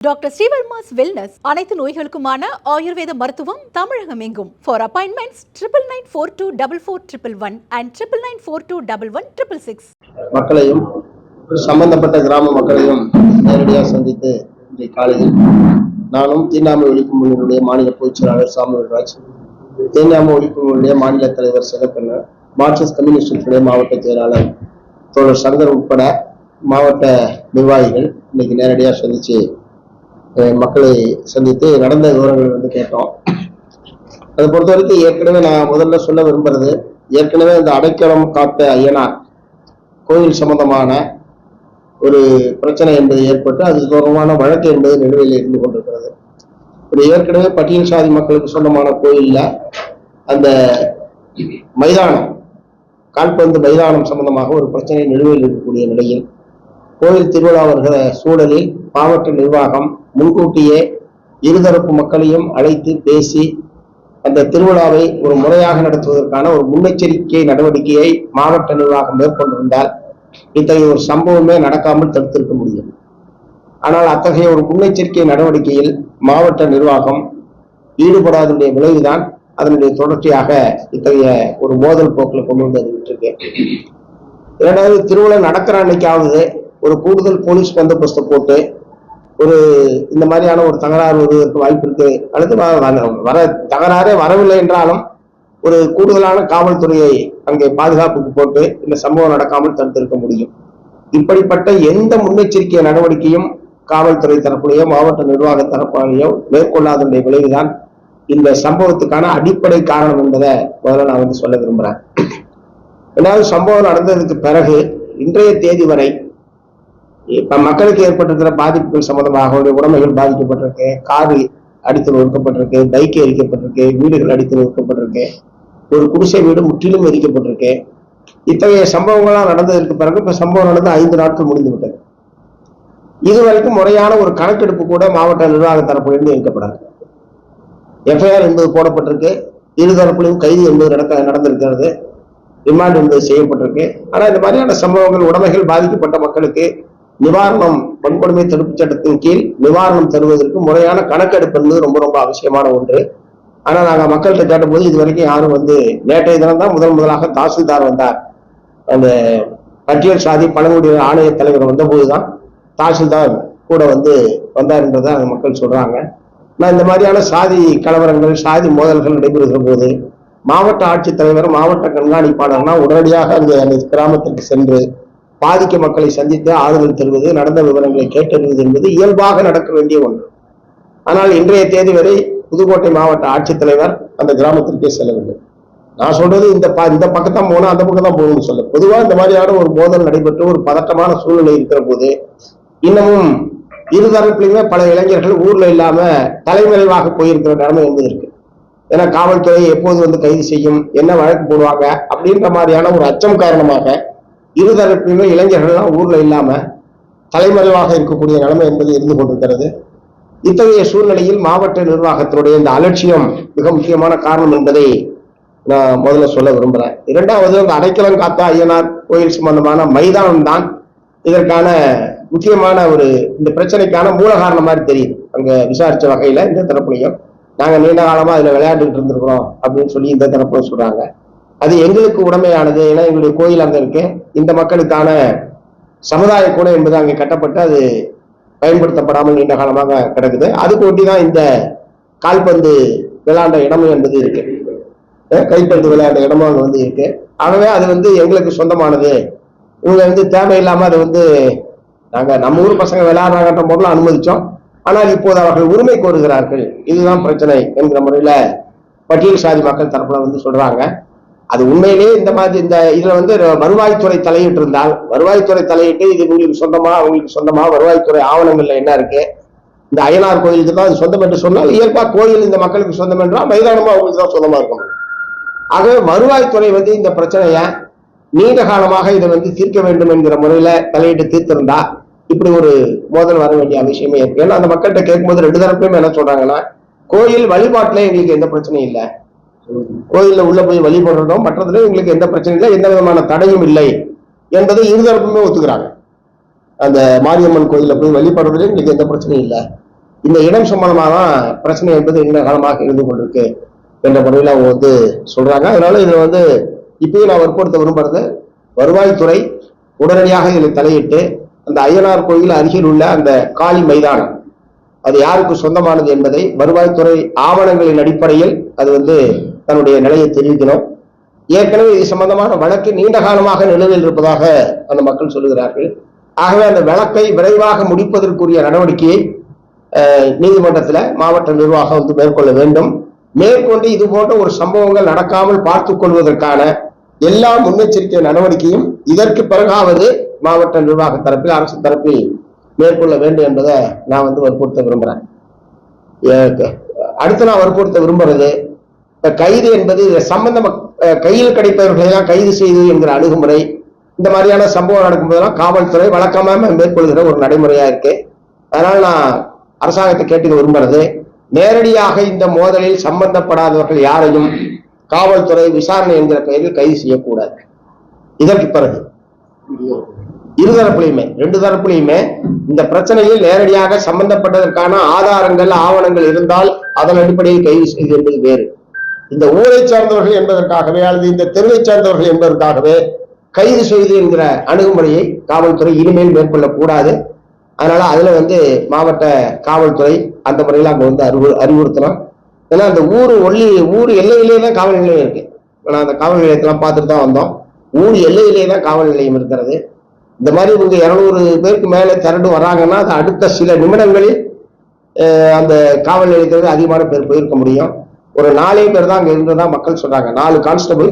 Doctor Srivarma's wellness அனைத்து நோய்களுக்குமான ஆயுர்வேத மருத்துவம் தமிழகம் எங்கும். For appointments 99424411 and 99421166. மக்களையும் சம்பந்தப்பட்ட கிராம மக்களையும் நேரடியாக சந்தித்து இன்றைய காலையில் நானும் தீண்டாமை ஒழிப்பு முன்னணியுடைய மாநில பொதுச் செயலாளர் சாமுவேல்ராஜ், தீண்டாமை ஒழிப்பு முன்னணியுடைய மாநில தலைவர் சிவக்கண்ணன், மார்க்சிஸ்ட் கம்யூனிஸ்ட் கட்சியுடைய மாவட்ட செயலாளர் தோழர் சங்கர் உட்பட மாவட்ட நிர்வாகிகள் இன்னைக்கு நேரடியாக சந்திச்சு மக்களை சந்தித்து நடந்த விவரங்களை கேட்டோம். அதை பொறுத்த வரைக்கும் ஏற்கனவே நான் முதல்ல சொல்ல விரும்புறது, ஏற்கனவே இந்த அடைக்கலம் காத்த ஐயனார் கோயில் சம்பந்தமான ஒரு பிரச்சனை என்பது ஏற்பட்டு அது தொடர்பான வழக்கு என்பது நிலுவையில் இருந்து கொண்டிருக்கிறது. ஒரு ஏற்கனவே பட்டியல் சாதி மக்களுக்கு சொந்தமான கோயில்ல அந்த மைதானம், கால்பந்து மைதானம் சம்பந்தமாக ஒரு பிரச்சனை நிலுவையில் இருக்கக்கூடிய நிலையில் கோயில் திருவிழா வருகிற சூழலில் மாவட்ட நிர்வாகம் முன்கூட்டியே இருதரப்பு மக்களையும் அழைத்து பேசி அந்த திருவிழாவை ஒரு முறையாக நடத்துவதற்கான ஒரு முன்னெச்சரிக்கை நடவடிக்கையை மாவட்ட நிர்வாகம் மேற்கொண்டிருந்தால் இத்தகைய ஒரு சம்பவமே நடக்காமல் தடுத்திருக்க முடியும். ஆனால் அத்தகைய ஒரு முன்னெச்சரிக்கை நடவடிக்கையில் மாவட்ட நிர்வாகம் ஈடுபடாதனுடைய விளைவுதான் அதனுடைய தொடர்ச்சியாக இத்தகைய ஒரு மோதல் போக்கில் கொண்டு வந்து அறிவிட்டிருக்கு. இரண்டாவது, திருவிழா நடக்கிற அன்னைக்காவது ஒரு கூடுதல் போலீஸ் பந்தோபஸ்தை போட்டு ஒரு இந்த மாதிரியான ஒரு தகராறு வருவதற்கு வாய்ப்பு இருக்கு, அல்லது வர தகராறே வரவில்லை என்றாலும் ஒரு கூடுதலான காவல்துறையை அங்கே பாதுகாப்புக்கு போட்டு இந்த சம்பவம் நடக்காமல் தடுத்திருக்க முடியும். இப்படிப்பட்ட எந்த முன்னெச்சரிக்கை நடவடிக்கையும் காவல்துறை தரப்புலையோ மாவட்ட நிர்வாக தரப்புலையோ மேற்கொள்ளாதனுடைய விளைவுதான் இந்த சம்பவத்துக்கான அடிப்படை காரணம் என்பதை முதல்ல நான் சொல்ல விரும்புறேன். ஏதாவது சம்பவம் நடந்ததுக்கு பிறகு இன்றைய தேதி வரை இப்ப மக்களுக்கு ஏற்பட்டிருக்கிற பாதிப்புகள் சம்பந்தமாக அவருடைய உடைமைகள் பாதிக்கப்பட்டிருக்கு, காரு அடித்து நொறுக்கப்பட்டிருக்கு, பைக் எரிக்கப்பட்டிருக்கு, வீடுகள் அடித்து நொறுக்கப்பட்டிருக்கு, ஒரு குடிசை வீடு முற்றிலும் எரிக்கப்பட்டிருக்கு. இத்தகைய சம்பவங்கள்லாம் நடந்ததற்கு பிறகு இப்ப சம்பவம் நடந்து 5 நாட்கள் முடிந்து விட்டது. இதுவரைக்கும் முறையான ஒரு கணக்கெடுப்பு கூட மாவட்ட நிர்வாக தரப்பிலிருந்து எடுக்கப்படாது. எஃப்ஐஆர் என்பது போடப்பட்டிருக்கு, இருதரப்புலையும் கைது என்பது நடந்திருக்கிறது, ரிமாண்ட் என்பது செய்யப்பட்டிருக்கு. ஆனா இந்த மாதிரியான சம்பவங்கள் உடைமைகள் பாதிக்கப்பட்ட மக்களுக்கு நிவாரணம், வன்கொடுமை தடுப்பு சட்டத்தின் கீழ் நிவாரணம் தருவதற்கு முறையான கணக்கெடுப்பு என்பது ரொம்ப ரொம்ப அவசியமான ஒன்று. ஆனா நாங்க மக்கள்கிட்ட கேட்டபோது இது வரைக்கும் யாரும் நேற்றைய தினம் தான் முதலாக தாசில்தார் வந்தார். அந்த பட்டியல் சாதி பழங்குடியினர் ஆணைய தலைவர் வந்தபோதுதான் தாசில்தார் கூட வந்தார் என்றதை அந்த மக்கள் சொல்றாங்க. நான் இந்த மாதிரியான சாதி கலவரங்கள், சாதி மோதல்கள் நடைபெறுகிற போது மாவட்ட ஆட்சித்தலைவர், மாவட்ட கண்காணிப்பாளர்னா உடனடியாக அந்த கிராமத்திற்கு சென்று பாதிக்க மக்களை சந்தித்து ஆறுதல் தருவது, நடந்த விவரங்களை கேட்டறிவது என்பது இயல்பாக நடக்க வேண்டிய ஒன்று. ஆனால் இன்றைய தேதி வரை புதுக்கோட்டை மாவட்ட ஆட்சித்தலைவர் அந்த கிராமத்திற்கே செல்லவில்லை. நான் சொல்றது இந்த பக்கத்தான் போகணும், அந்த பக்கம் தான் போகணும்னு சொல்ல. பொதுவாக இந்த மாதிரியான ஒரு மோதல் நடைபெற்று ஒரு பதட்டமான சூழ்நிலை இருக்கிற போது இன்னமும் இருதரப்பிலுமே பல இளைஞர்கள் ஊர்ல இல்லாம தலைமறைவாக போயிருக்கிற நிலைமை என்பது இருக்கு. ஏன்னா காவல்துறை எப்போது கைது செய்யும், என்ன வழக்கு போடுவாங்க அப்படின்ற மாதிரியான ஒரு அச்சம் காரணமாக இருதரப்பிலுமே இளைஞர்கள்லாம் ஊர்ல இல்லாம தலைமறைவாக இருக்கக்கூடிய நிலைமை என்பது இருந்து கொண்டிருக்கிறது. இத்தகைய சூழ்நிலையில் மாவட்ட நிர்வாகத்தினுடைய இந்த அலட்சியம் மிக முக்கியமான காரணம் என்பதை நான் முதல்ல சொல்ல விரும்புறேன். இரண்டாவது, அந்த அடைக்கலம் காத்த ஐயனார் கோயில் சம்பந்தமான மைதானம் தான் இதற்கான முக்கியமான இந்த பிரச்சனைக்கான மூல காரணம் மாதிரி தெரியுது. அங்க விசாரிச்ச வகையில இந்த தரப்புலையும் நாங்க நீண்ட காலமா அதுல விளையாண்டுட்டு இருந்திருக்கிறோம் அப்படின்னு சொல்லி இந்த தரப்புல சொல்றாங்க. அது எங்களுக்கு உடமையானது, ஏன்னா எங்களுடைய கோயில் அங்க இருக்கு, இந்த மக்களுக்கான சமுதாய கூட என்பது அங்கே கட்டப்பட்டு அது பயன்படுத்தப்படாமல் நீண்ட காலமாக கிடக்குது. அதுக்கு ஒட்டிதான் இந்த கால்பந்து விளையாண்ட இடமும் என்பது இருக்கு, கைப்பந்து விளையாண்ட இடமும் அங்க இருக்கு. ஆகவே அது எங்களுக்கு சொந்தமானது, இவங்க தேவையில்லாம அது நாங்க நம்ம ஊர் பசங்க விளையாடுறாங்கன்ற முறையில் அனுமதிச்சோம், ஆனால் இப்போது அவர்கள் உரிமை கோருகிறார்கள், இதுதான் பிரச்சனை என்கிற முறையில பட்டியல் சாதி மக்கள் தரப்புல சொல்றாங்க. அது உண்மையிலேயே இதுல வருவாய்த்துறை தலையிட்டு இருந்தால், வருவாய்த்துறை தலையிட்டு இது உங்களுக்கு சொந்தமா அவங்களுக்கு சொந்தமா வருவாய்த்துறை ஆவணங்கள்ல என்ன இருக்கு, இந்த ஐயனார் கோயிலுக்கு தான் அது சொந்தம் என்று சொன்னால் இயல்பா கோயில் இந்த மக்களுக்கு சொந்தம் என்றால் மைதானமா அவங்களுக்கு தான் சொந்தமா இருக்கணும். ஆகவே வருவாய்த்துறை இந்த பிரச்சனைய நீண்ட காலமாக இதை தீர்க்க வேண்டும் என்கிற முறையில தலையிட்டு தீர்த்திருந்தா இப்படி ஒரு மோதல் வர வேண்டிய அவசியமே இருக்கு. ஏன்னா அந்த மக்கள்கிட்ட கேட்கும்போது 2 தரப்புமே என்ன சொல்றாங்கன்னா, கோயில் வழிபாட்டுல எங்களுக்கு எந்த பிரச்சனையும் இல்லை, கோயில்ல உள்ள போய் வழிபடுறதும் மற்றதுல எங்களுக்கு எந்த பிரச்சனையும் இல்லை, எந்த விதமான தடையும் இல்லை என்பதை இருதரப்புமே ஒத்துக்கிறாங்க. அந்த மாரியம்மன் கோயில்ல போய் வழிபடுறதுல எங்களுக்கு எந்த பிரச்சனையும் இல்லை, இந்த இடம் சம்பந்தமாக தான் பிரச்சனை என்பது நீண்ட காலமாக இருந்து கொண்டிருக்கு என்ற முறையில் அவங்க வந்து சொல்றாங்க. அதனால இதுல வந்து இப்பயும் நான் வற்புறுத்த விரும்புறது, வருவாய்த்துறை உடனடியாக இதில் தலையிட்டு அந்த ஐயனார் கோயில் அருகில் உள்ள அந்த காலி மைதானம் அது யாருக்கு சொந்தமானது என்பதை வருவாய்த்துறை ஆவணங்களின் அடிப்படையில் அது வந்து தன்னுடைய நிலையை தெரிவிக்கணும். ஏற்கனவே இது சம்பந்தமான வழக்கு நீண்ட காலமாக நிலுவையில் இருப்பதாக அந்த மக்கள் சொல்லுகிறார்கள். ஆகவே அந்த வழக்கை விரைவாக முடிப்பதற்குரிய நடவடிக்கையை நீதிமன்றத்தில் மாவட்ட நிர்வாகம் வந்து மேற்கொள்ள வேண்டும். மேற்கொண்டு இது போன்ற ஒரு சம்பவங்கள் நடக்காமல் பார்த்துக் கொள்வதற்கான எல்லா முன்னெச்சரிக்கை நடவடிக்கையும் இதற்கு பிறகாவது மாவட்ட நிர்வாக தரப்பில் அரசு தரப்பில் மேற்கொள்ள வேண்டும் என்பதை நான் வந்து வற்புறுத்த விரும்புறேன். அடுத்து நான் வற்புறுத்த விரும்புறது, கைது என்பது சம்பந்தம் கையில் கிடைப்பவர்களை தான் கைது செய்து என்கிற அணுகுமுறை இந்த மாதிரியான சம்பவம் நடக்கும்போதெல்லாம் காவல்துறை வழக்கமாக மேற்கொள்கிற ஒரு நடைமுறையா இருக்கு. அதனால நான் அரசாங்கத்தை கேட்டுக்க விரும்புறது, நேரடியாக இந்த மோதலில் சம்பந்தப்படாதவர்கள் யாரையும் காவல்துறை விசாரணை என்கிற பெயரில் கைது செய்யக்கூடாது. இதற்கு பிறகு இருதரப்புலையுமே ரெண்டு தரப்புலையுமே இந்த பிரச்சனையில் நேரடியாக சம்பந்தப்பட்டதற்கான ஆதாரங்கள் ஆவணங்கள் இருந்தால் அதன் அடிப்படையில் கைது செய்வது என்பது வேறு. இந்த ஊரை சார்ந்தவர்கள் என்பதற்காகவே அல்லது இந்த தெருவை சார்ந்தவர்கள் என்பதற்காகவே கைது செய்து என்கிற அணுகுமுறையை காவல்துறை இனிமேல் மேற்கொள்ளக்கூடாது. அதனால அதுல வந்து மாவட்ட காவல்துறை அந்த முறையில் அங்க வந்து அறிவுறுத்தலாம். ஏன்னா அந்த ஊர் எல்லையிலேயே தான் காவல் நிலையம் இருக்கு. நான் அந்த காவல் நிலையத்தெல்லாம் பார்த்துட்டு தான் வந்தோம். ஊர் எல்லையிலேயே தான் காவல் நிலையம் இருக்கிறது. இந்த மாதிரி இவங்க 200 பேருக்கு மேலே திரண்டு வர்றாங்கன்னா அது அடுத்த சில நிமிடங்களில் அந்த காவல் நிலையத்திற்கு அதிகமான பேர் போயிருக்க முடியும். ஒரு 4 பேர் தான் அங்க இருந்ததா மக்கள் சொல்றாங்க. 4 கான்ஸ்டபிள்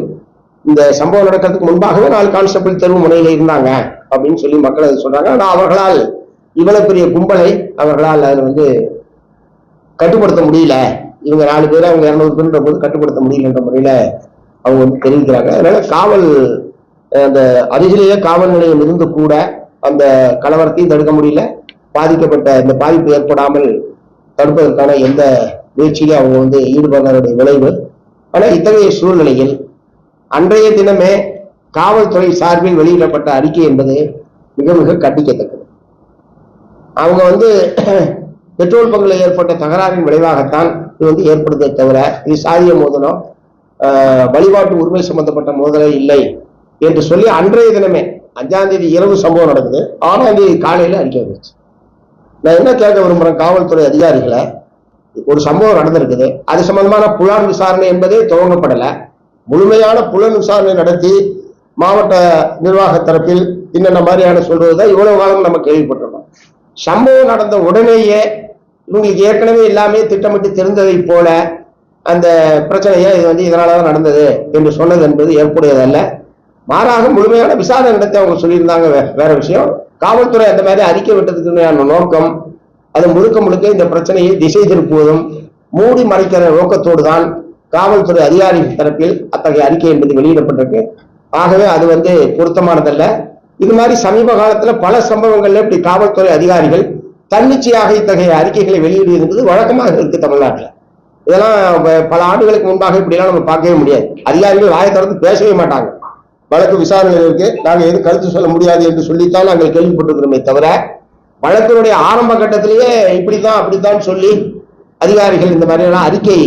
இந்த சம்பவம் நடக்கிறதுக்கு முன்பாகவே 4 கான்ஸ்டபிள் தெருவு முனையில இருந்தாங்க அப்படின்னு சொல்லி மக்கள் அதை சொல்றாங்க. ஆனா அவர்களால் இவ்வளவு பெரிய கும்பலை அவர்களால் அதில் வந்து கட்டுப்படுத்த முடியல. இவங்க 4 பேர் அவங்க 200 பேருன்ற போது கட்டுப்படுத்த முடியலன்ற முறையில அவங்க வந்து தெரிவிக்கிறாங்க. அதனால காவல் அந்த அருகிலேயே காவல் நிலையம் இருந்து கூட அந்த கலவரத்தையும் தடுக்க முடியல. பாதிக்கப்பட்ட இந்த பாதிப்பு ஏற்படாமல் தடுப்பதற்கான எந்த முயற்சியிலும் அவங்க வந்து ஈடுபடுறதுடைய விளைவு. ஆனா இத்தகைய சூழ்நிலையில் அன்றைய தினமே காவல்துறை சார்பில் வெளியிடப்பட்ட அறிக்கை என்பது மிக மிக கண்டிக்கத்தக்கது. அவங்க வந்து பெட்ரோல் பங்கில் ஏற்பட்ட தகராறின் விளைவாகத்தான் இது வந்து ஏற்படுதே தவிர இது சாதிய மோதலம் வழிபாட்டு உரிமை சம்பந்தப்பட்ட மோதலே இல்லை என்று சொல்லி அன்றைய தினமே 5ஆம் தேதி இரவு சம்பவம் நடக்குது, 6ஆம் தேதி காலையில அறிக்கை வந்துச்சு. நான் என்ன கேட்க விரும்புறேன், காவல்துறை அதிகாரிகளை, ஒரு சம்பவம் நடந்திருக்குது, அது சம்பந்தமான புலன் விசாரணை என்பதே துவங்கப்படலை. முழுமையான புலன் விசாரணை நடத்தி மாவட்ட நிர்வாக தரப்பில் என்னென்ன மாதிரியான சொல்றதுதான் இவ்வளவு காலம் நம்ம கேள்விப்பட்டிருக்கோம். சம்பவம் நடந்த உடனேயே இவங்களுக்கு ஏற்கனவே எல்லாமே திட்டமிட்டு தெரிந்ததை போல அந்த பிரச்சனையை இது வந்து இதனாலதான் நடந்தது என்று சொன்னது என்பது ஏற்புடையதல்ல. மாறாக முழுமையான விசாரணை நடத்தி அவங்க சொல்லியிருந்தாங்க, வேற விஷயம். காவல்துறை அந்த மாதிரி அறிக்கை விட்டதுக்கு நோக்கம் அது முழுக்க முழுக்க இந்த பிரச்சனையை திசை திருப்புவதும் மூடி மறைக்கிற நோக்கத்தோடு தான் காவல்துறை அதிகாரி தரப்பில் அத்தகைய அறிக்கை என்பது வெளியிடப்பட்டிருக்கு. ஆகவே அது வந்து பொருத்தமானதல்ல. இது மாதிரி சமீப காலத்துல பல சம்பவங்கள்ல இப்படி காவல்துறை அதிகாரிகள் தன்னிச்சையாக இத்தகைய அறிக்கைகளை வெளியிடுவது என்பது வழக்கமாக இருக்கு தமிழ்நாட்டில். இதெல்லாம் பல ஆண்டுகளுக்கு முன்பாக இப்படிலாம் நம்ம பார்க்கவே முடியாது. அதிகாரிகள் வாயை திறந்து பேசவே மாட்டாங்க. வழக்கு விசாரணையில் இருக்கு, நாங்க எதுவும் கருத்து சொல்ல முடியாது என்று சொல்லித்தான் நாங்கள் கேள்விப்பட்டிருக்கிறோமே தவிர வழக்கினுடைய ஆரம்ப கட்டத்திலேயே இப்படித்தான் அப்படித்தான் சொல்லி அதிகாரிகள் இந்த மாதிரியான அறிக்கை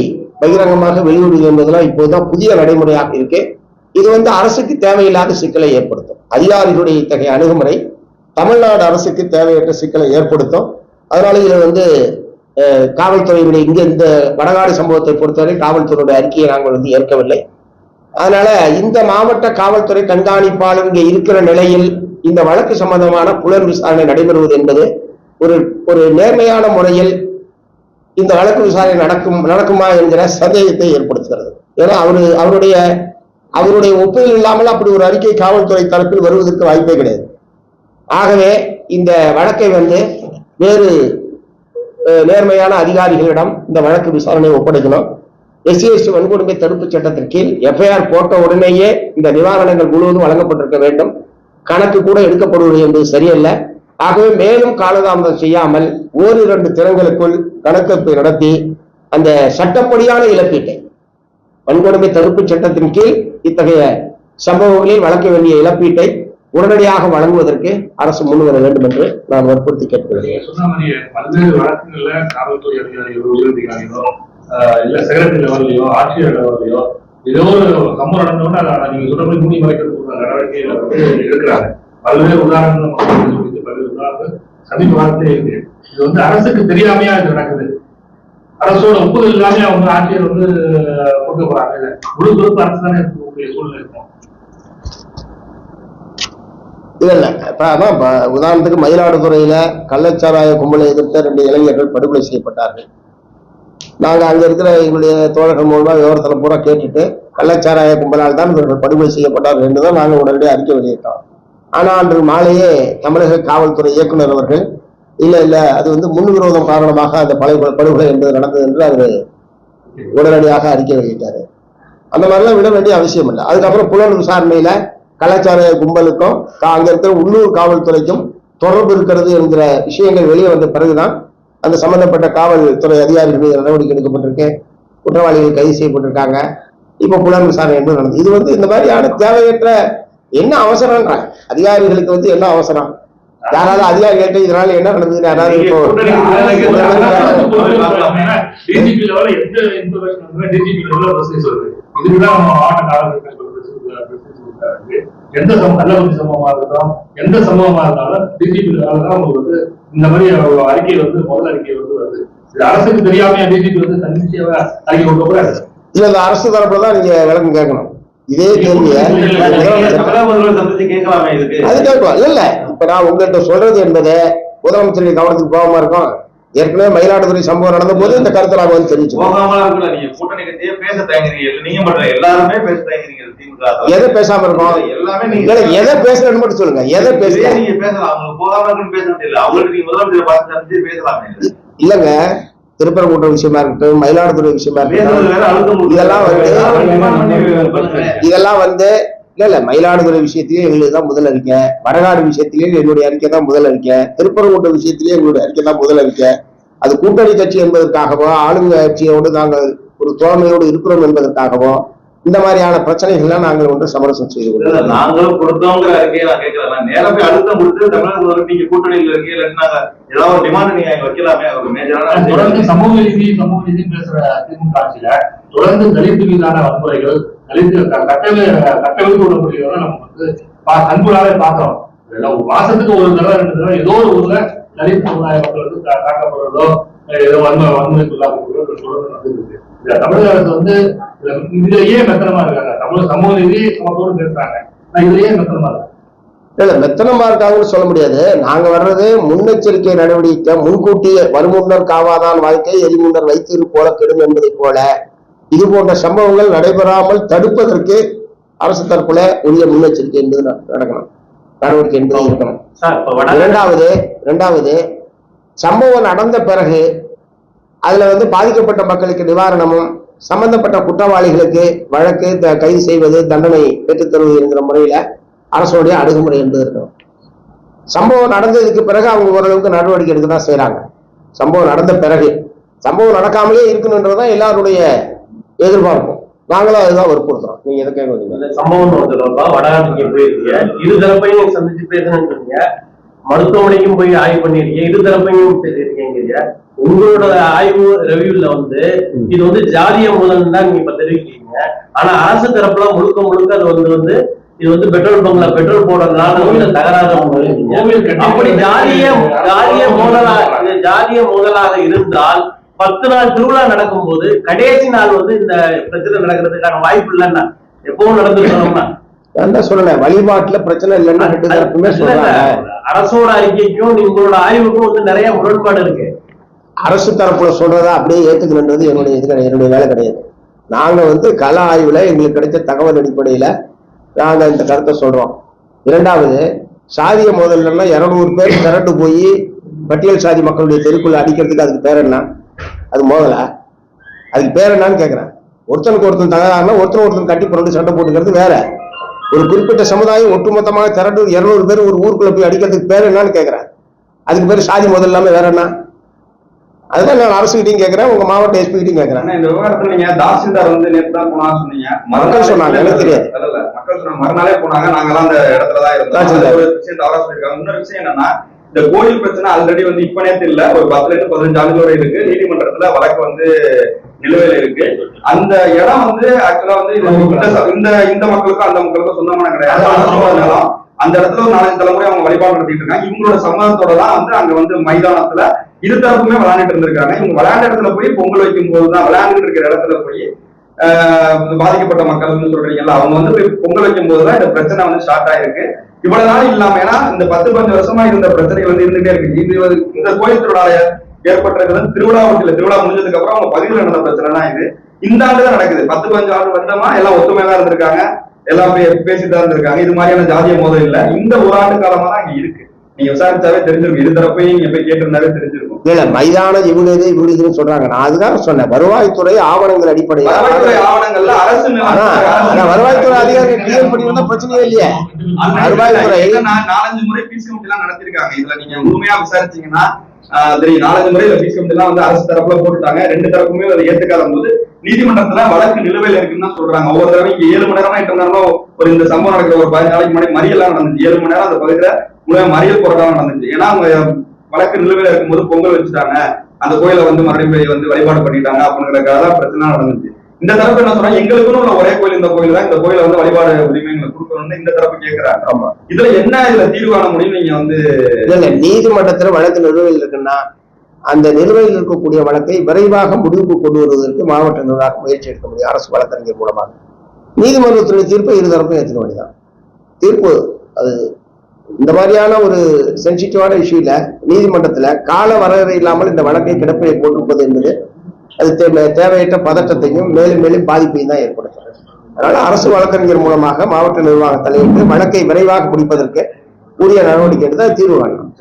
பகிரங்கமாக வெளியிடுவது என்பதெல்லாம் இப்போதுதான் புதிய நடைமுறையாக இருக்கு. இது வந்து அரசுக்கு தேவையில்லாத சிக்கலை ஏற்படுத்தும். அதிகாரிகளுடைய இத்தகைய அணுகுமுறை தமிழ்நாடு அரசுக்கு தேவையற்ற சிக்கலை ஏற்படுத்தும். அதனால இதுல வந்து காவல்துறையினுடைய இந்த வடநாடு சம்பவத்தை பொறுத்தவரை காவல்துறையுடைய அறிக்கையை நாங்கள் வந்து ஏற்கவில்லை. அதனால இந்த மாவட்ட காவல்துறை கண்காணிப்பாளர் இங்கே இருக்கிற நிலையில் இந்த வழக்கு சம்பந்தமான புலன் விசாரணை நடைபெறுவது என்பது ஒரு நேர்மையான முறையில் இந்த வழக்கு விசாரணை நடக்குமா என்கிற சந்தேகத்தை ஏற்படுத்துகிறது. ஏன்னா அவருடைய ஒப்புதல் இல்லாமல் அப்படி ஒரு அறிக்கை காவல்துறை தரப்பில் வருவதற்கு வாய்ப்பே கிடையாது. ஆகவே இந்த வழக்கை வந்து வேறு நேர்மையான அதிகாரிகளிடம் இந்த வழக்கு விசாரணை ஒப்படைக்கணும். SC/ST வன்கொடுமை தடுப்பு சட்டத்தின் கீழ் FIR போட்ட உடனேயே இந்த நிவாரணங்கள் முழுவதும் வழங்கப்பட்டிருக்க வேண்டும். கணக்கு கூட எடுக்கப்படுவது என்பது சரியல்ல. ஆகவே மேலும் காலதாமதம் செய்யாமல் 1-2 தினங்களுக்குள் கணக்கெடுப்பு நடத்தி அந்த சட்டப்படியான இழப்பீட்டை, வன்கொடுமை தடுப்பு சட்டத்தின் கீழ் இத்தகைய சம்பவங்களில் வழங்க வேண்டிய இழப்பீட்டை உடனடியாக வழங்குவதற்கு அரசு முன்வர வேண்டும் என்று நான் வற்புறுத்தி கேட்டுக்கொள்கிறேன். பல்வேறு வழக்குகள்ல காவல்துறை அதிகாரிகளோ உயரதிகாரிகளோ இல்ல செக்ரட்டரி லெவல்லையோ ஆட்சியர் லெவல்லையோ ஏதோ ஒரு சம்பவம் நடந்தோம்னா நீங்க சொல்ற மாதிரி மூடி மறைக்கிறதுக்கு நடவடிக்கைகளை வந்து எடுக்கிறாங்க. பல்வேறு உதாரணங்கள் பல்வேறு உதாரணங்கள் சமீப காலத்திலே இருக்கு. இது வந்து அரசுக்கு தெரியாமையா இது நடக்குது. அரசோட ஒப்புதல் இல்லாம அவங்க ஆட்சியர் வந்து கொடுக்க போறாங்க. முழு பொறுப்பு அரசு தானே சூழ்நிலை இருக்கும். இல்ல இப்ப அதான் உதாரணத்துக்கு மயிலாடுதுறையில கள்ளச்சாராய கும்பலை எதிர்த்த 2 இளைஞர்கள் படுகொலை செய்யப்பட்டார்கள். நாங்க அங்க இருக்கிற எங்களுடைய தோழர்கள் மூலமா விவரத்துல பூரா கேட்டுட்டு கள்ளச்சாராய கும்பலால் தான் இவர்கள் படுகொலை செய்யப்பட்டார்கள் என்றுதான் நாங்க உடனடியாக அறிக்கை வெளியிட்டோம். ஆனா அன்று மாலையே தமிழக காவல்துறை இயக்குனர் அவர்கள் இல்ல அது வந்து முன்விரோதம் காரணமாக அந்த படுகொலை என்பது நடந்தது என்று அவர் உடனடியாக அறிக்கை வெளியிட்டாரு. அந்த மாதிரிலாம் விட வேண்டிய அவசியம் இல்லை. அதுக்கப்புறம் புலன் விசாரணையில கலாச்சார கும்பலுக்கும் அங்க இருக்கிற உள்ளூர் காவல்துறைக்கும் தொடர்பு இருக்கிறது என்கிற விஷயங்கள் வெளியே வந்த பிறகுதான் அந்த சம்பந்தப்பட்ட காவல்துறை அதிகாரிகள் மீது நடவடிக்கை எடுக்கப்பட்டிருக்கு. குற்றவாளிகள் கைது செய்யப்பட்டிருக்காங்க. இப்ப புலன் விசாரணை என்று நடந்தது. இது வந்து இந்த மாதிரியான தேவையற்ற என்ன அவசரம்ன்ற அதிகாரிகளுக்கு வந்து என்ன அவசரம்? யாராவது அதிகாரிகள்கிட்ட இதனால என்ன நடந்தது யாராவது இப்போ எந்த கள்ளக்குறிச்சி சம்பவமா இருக்கட்டும் எந்த சம்பவமா இருந்தாலும் டிஜிபி வந்து இந்த மாதிரி அறிக்கை வந்து முதல் அறிக்கை வந்து வருது. இது அரசுக்கு தெரியாம டிஜிபி வந்து தன்னிச்சையாக அறிக்கை கொடுக்க கூடாது. இல்ல இந்த அரசு தரப்புலதான் நீங்க விளக்கம் கேட்கணும். இதே கேள்விய அது கேட்கலாம். இல்ல இப்ப நான் உங்ககிட்ட சொல்றது என்பது முதலமைச்சரின் கவனத்துக்கு போகாம இருக்கும். ஏற்கனவே மயிலாடுதுறை சம்பவம் நடந்த போது இந்த கருத்தை நாங்க வந்து தெரிவிச்சு எதை பேசாம இருக்கோம்? எதை பேசலன்னு மட்டும் சொல்லுங்க. எதை பேசலாம் இல்லங்க. திருப்பரங்குன்றம் விஷயமா இருக்கட்டும், மயிலாடுதுறை விஷயமா இருக்கட்டும், இதெல்லாம் வந்து இல்ல மயிலாடுதுறை விஷயத்திலேயே எங்களுக்கு தான் முதல் அறிக்கை, வடநாடு விஷயத்திலேயே என்னுடைய அறிக்கை தான் முதல் அறிக்கை, திருப்பரங்குன்றம் விஷயத்திலேயே எங்களுடைய அறிக்கை தான் முதல் அறிக்கை. அது கூட்டணி கட்சி என்பதற்காகவோ ஆளுங்கட்சியோடு நாங்கள் ஒரு தோழமையோடு இருக்கிறோம் என்பதற்காகவோ இந்த மாதிரியான பிரச்சனைகள்லாம் நாங்கள் ஒன்று சமரசம் செய்து கொள்கிறோம். நாங்களும் கொடுத்தோங்கிற அறிக்கையை நான் கேட்கிறேன். நேரத்தை அழுத்தம் கொடுத்து தமிழக நீங்க கூட்டணியில் இருக்கீங்க நாங்க ஏதாவது ஒரு டிமாண்ட் நீங்க வைக்கலாமே. ஒரு மேஜரான தொடர்ந்து சமூக நீதி பேசுற திமுக ஆட்சியில தொடர்ந்து தலித்து மீதான வன்முறைகள் தலித்து கட்டமைப்பு விடக்கூடியவரை நம்ம வந்து கண்கூடாவே பாக்குறோம். மாசத்துக்கு ஒரு தடவை 2 தடவை ஏதோ ஒரு ஊர்ல தலித் சமுதாய மக்கள் வந்து தாக்கப்படுறதோ ஏதோ வன்முறைக்குள்ளாக தொடர்ந்து நடந்துருக்கு. தமிழக அரசு வந்து இதுலயே மெத்தனமா இருக்காங்க. சமூக நீதி சமத்தோடு பேசுறாங்க. இதுலயே மெத்தனமா இருக்காங்க. இல்ல மெத்தனமா இருக்காங்கன்னு சொல்ல முடியாது. நாங்க வர்றது முன்னெச்சரிக்கை நடவடிக்கை. முன்கூட்டியே வருமுன்னர் காவாதான் வாழ்க்கை எரிமுன்னர் வைத்திரு போல கெடும் என்பதை போல இது போன்ற சம்பவங்கள் நடைபெறாமல் தடுப்பதற்கு அரசு தரப்புல உரிய முன்னெச்சரிக்கை என்பது நடக்கணும், நடவடிக்கை என்பது இருக்கணும். இரண்டாவது சம்பவம் நடந்த பிறகு அதுல வந்து பாதிக்கப்பட்ட மக்களுக்கு நிவாரணமும் சம்பந்தப்பட்ட குற்றவாளிகளுக்கு வழக்கு கைது செய்வது தண்டனை பெற்றுத்தருவது என்கிற முறையில அரசுடைய அணுகுமுறை என்பது இருக்கணும். சம்பவம் நடந்ததுக்கு பிறகு அவங்க ஓரளவுக்கு நடவடிக்கை எடுக்க தான் செய்யறாங்க. சம்பவம் நடந்த பிறகு சம்பவம் நடக்காமலே இருக்கணும்ன்றதுதான் எல்லாருடைய எதிர்பார்ப்பும். நாங்களும் அதுதான் வற்புறுத்துறோம். நீங்க எதை கேட்க சம்பவம் வடநாட்டுக்கு போயிருக்கீங்க, இரு தரப்பையும் சந்திச்சு பேசணும்னு சொன்னீங்க, மருத்துவமனைக்கும் போய் ஆய்வு பண்ணிருக்கீங்க, இரு தரப்பையும் பேசியிருக்கீங்க. உங்களோட ஆய்வு ரெவியூல வந்து இது வந்து ஜாதிய முதல் தான் நீங்க இப்ப தெரிவிக்கிறீங்க. ஆனா அரசு தரப்புல முழுக்க அது வந்து இது வந்து பெட்ரோல் பங்க்ல பெட்ரோல் போடுறதுனால தகராறு. அப்படி ஜாதிய மோதலாக இருந்தால் 10 நாள் திருவிழா நடக்கும் போது கடைசி நாள் வந்து இந்த பிரச்சனை நடக்கிறதுக்கான வாய்ப்பு இல்லைன்னா எப்பவும் நடந்துருக்கணும்னா என்ன சொல்லல. வழிபாட்டுல பிரச்சனை இல்லைன்னா அரசோட அறிக்கைக்கும் உங்களோட ஆய்வுக்கும் வந்து நிறைய முரண்பாடு இருக்கு. அரசு தரப்புல சொல்றதா அப்படியே ஏத்துக்கணுன்றது என்னுடைய வேலை கிடையாது. நாங்க வந்து கள ஆய்வுல எங்களுக்கு கிடைச்ச தகவல் அடிப்படையில நாங்க இந்த கருத்தை சொல்றோம். இரண்டாவது, சாதிய மோதல்ல 200 பேர் திரண்டு போய் பட்டியல் சாதி மக்களுடைய தெருக்குள்ள அடிக்கிறதுக்கு அதுக்கு பேர் என்ன? அது மோதலா? அதுக்கு பேர் என்னன்னு கேட்கிறேன். ஒருத்தனுக்கு ஒருத்தன் தகராறுனா ஒருத்தன் கட்டி புரண்டு சண்டை போட்டுக்கிறது வேற. ஒரு குறிப்பிட்ட சமுதாயம் ஒட்டுமொத்தமாக திரண்டு 200 பேர் ஒரு ஊருக்குள்ள போய் அடிக்கிறதுக்கு பேர் என்னன்னு கேட்கிறேன். அதுக்கு பேர் சாதி மோதல் இல்லாம வேற என்ன? அதுதான் நான் அரசு கிட்டையும் கேட்கிறேன், உங்க மாவட்ட எஸ்பி கிட்டையும் கேட்கிறேன். இந்த விவகாரத்துல நீங்க தாசில்தார் வந்து நேற்று தான் போனா சொன்னீங்க, மக்கள் சொன்னாங்க, எனக்கு தெரியாது. மக்கள் சொன்னாங்க மறுநாளே போனாங்க, நாங்கெல்லாம் அந்த இடத்துலதான் இருந்தோம். ஒரு விஷயம் தவறா சொல்லியிருக்காங்க. இன்னொரு விஷயம் என்னன்னா, இந்த கோயில் பிரச்சனை ஆல்ரெடி வந்து இப்ப நேரத்தில் இல்ல, ஒரு 10 to 15 ஆண்டுகள் வரை இருக்கு. நீதிமன்றத்துல வழக்கு வந்து நிலுவையில இருக்கு. அந்த இடம் வந்து ஆக்சுவலா வந்து இந்த மக்களுக்கும் அந்த மக்களுக்கும் சொந்தமான கிடையாது. அந்த இடத்துல ஒரு 4-5 தலைமுறை அவங்க வழிபாடு நடத்திட்டு இருக்காங்க. இவங்களோட சம்மதத்தோட தான் வந்து அங்க வந்து மைதானத்துல இரு தரப்புமே விளையாண்டுட்டு இருந்திருக்காங்க. இவங்க விளையாண்ட இடத்துல போய் பொங்கல் வைக்கும் போதுதான், விளையாண்டுட்டு இருக்கிற இடத்துல போய் பாதிக்கப்பட்ட மக்கள் சொல்றீங்கல்ல, அவங்க வந்து போய் பொங்கல் வைக்கும் போதுதான் இந்த பிரச்சனை வந்து ஸ்டார்ட் ஆயிருக்கு. இவ்வளவு நாள் இல்லாம, ஏன்னா இந்த 10-15 வருஷமா இருந்த பிரச்சனை வந்து இருந்துட்டே இருக்கு. இந்த கோயில் திருவிழால ஏற்பட்டிருக்கிறது திருவிழா ஒட்டில, திருவிழா முடிஞ்சதுக்கு அப்புறம் அவங்க பகுதியில் நடந்த பிரச்சனை தான் இது. இந்த ஆண்டு தான் நடக்குது. 10-15 ஆண்டு வருடமா எல்லாம் ஒத்துமையா இருந்திருக்காங்க, எல்லாம் பேசிதான் இருந்திருக்காங்க. இது மாதிரியான ஜாதிய மோதல் இல்ல, இந்த ஒரு ஆண்டு காலமா தான் இங்க இருக்கு. நீங்க விசாரிச்சாவே தெரிஞ்சிருக்கும், இரு தரப்பையும் நீங்க போய் கேட்டிருந்தாவே தெரிஞ்சிருக்கும். இல்ல மைதானம் இவங்க இதுன்னு சொல்றாங்க. நான் அதுதான் சொன்னேன், வருவாய்த்துறை ஆவணங்கள் அடிப்படையில் ஆவணங்கள்ல அரசு வருவாய்த்துறை அதிகாரிகள் கிளியர் பண்ணி பிரச்சனையே இல்லையே. வருவாய்த்துறை 4-5 முறை பீஸ் கமிட்டி எல்லாம் நடத்திருக்காங்க. இதுல நீங்க முழுமையா விசாரிச்சீங்கன்னா தெரியும். 4-5 முறை பீஸ் கமிட்டி எல்லாம் வந்து அரசு தரப்புல போட்டுட்டாங்க. 2 தரப்புமே அதை ஏத்துக்காத போது நீதிமன்றத்துல வழக்கு நிலுவையில் இருக்குன்னு தான் சொல்றாங்க. ஒவ்வொரு தடவைக்கு 7 மணி நேரமா 8 மணி நேரமா ஒரு இந்த சம்பவம் நடக்கிற ஒரு 15 நாளைக்கு முன்னாடி மறியெல்லாம் நடந்துச்சு. 7 மணி நேரம் அந்த பகுதியில மறியல் போராட்டம் நடந்துச்சு. ஏன்னா அவங்க வழக்கு நிலுவையில இருக்கும்போது பொங்கல் வச்சுட்டாங்க, அந்த கோயிலை வந்து மறுபடியும் வந்து வழிபாடு பண்ணிட்டாங்க அப்படிங்கிறதுக்காக பிரச்சனை நடந்துச்சு. இந்த தரப்பு என்ன சொல்றாங்க, எங்களுக்குன்னு உள்ள ஒரே கோயில் இந்த கோயில் தான், இந்த கோயிலை வந்து வழிபாடு உரிமை எங்களுக்கு கொடுக்கணும்னு இந்த தரப்பு கேட்கிறாங்க. ஆமா, இதுல என்ன இதுல தீர்வு காண முடியும்? நீங்க வந்து இல்ல, நீதிமன்றத்துல வழக்கு நிலுவையில் இருக்குன்னா அந்த நிலுவையில் இருக்கக்கூடிய வழக்கை விரைவாக முடிவுக்கு கொண்டு வருவதற்கு மாவட்ட நிர்வாகம் முயற்சி எடுக்க முடியும். அரசு வழக்கறிஞர் மூலமாக நீதிமன்றத்துடைய தீர்ப்பை இருதரப்பும் ஏற்றுக்க வேண்டியதான். தீர்ப்பு அது இந்த மாதிரியான ஒரு சென்சிட்டிவான இஷ்யூல நீதிமன்றத்துல கால வரையறை இல்லாமல் இந்த வழக்கை கிடப்பிலை போட்டிருப்பது என்பது அது தேவையற்ற பதற்றத்தையும் மேலும் மேலும் பாதிப்பையும் தான் ஏற்படுத்தும். அதனால அரசு வழக்கறிஞர் மூலமாக மாவட்ட நிர்வாக தலையிட்டு வழக்கை விரைவாக முடிப்பதற்கு உரிய நடவடிக்கை எடுத்தால் தீர்வு காணலாம்.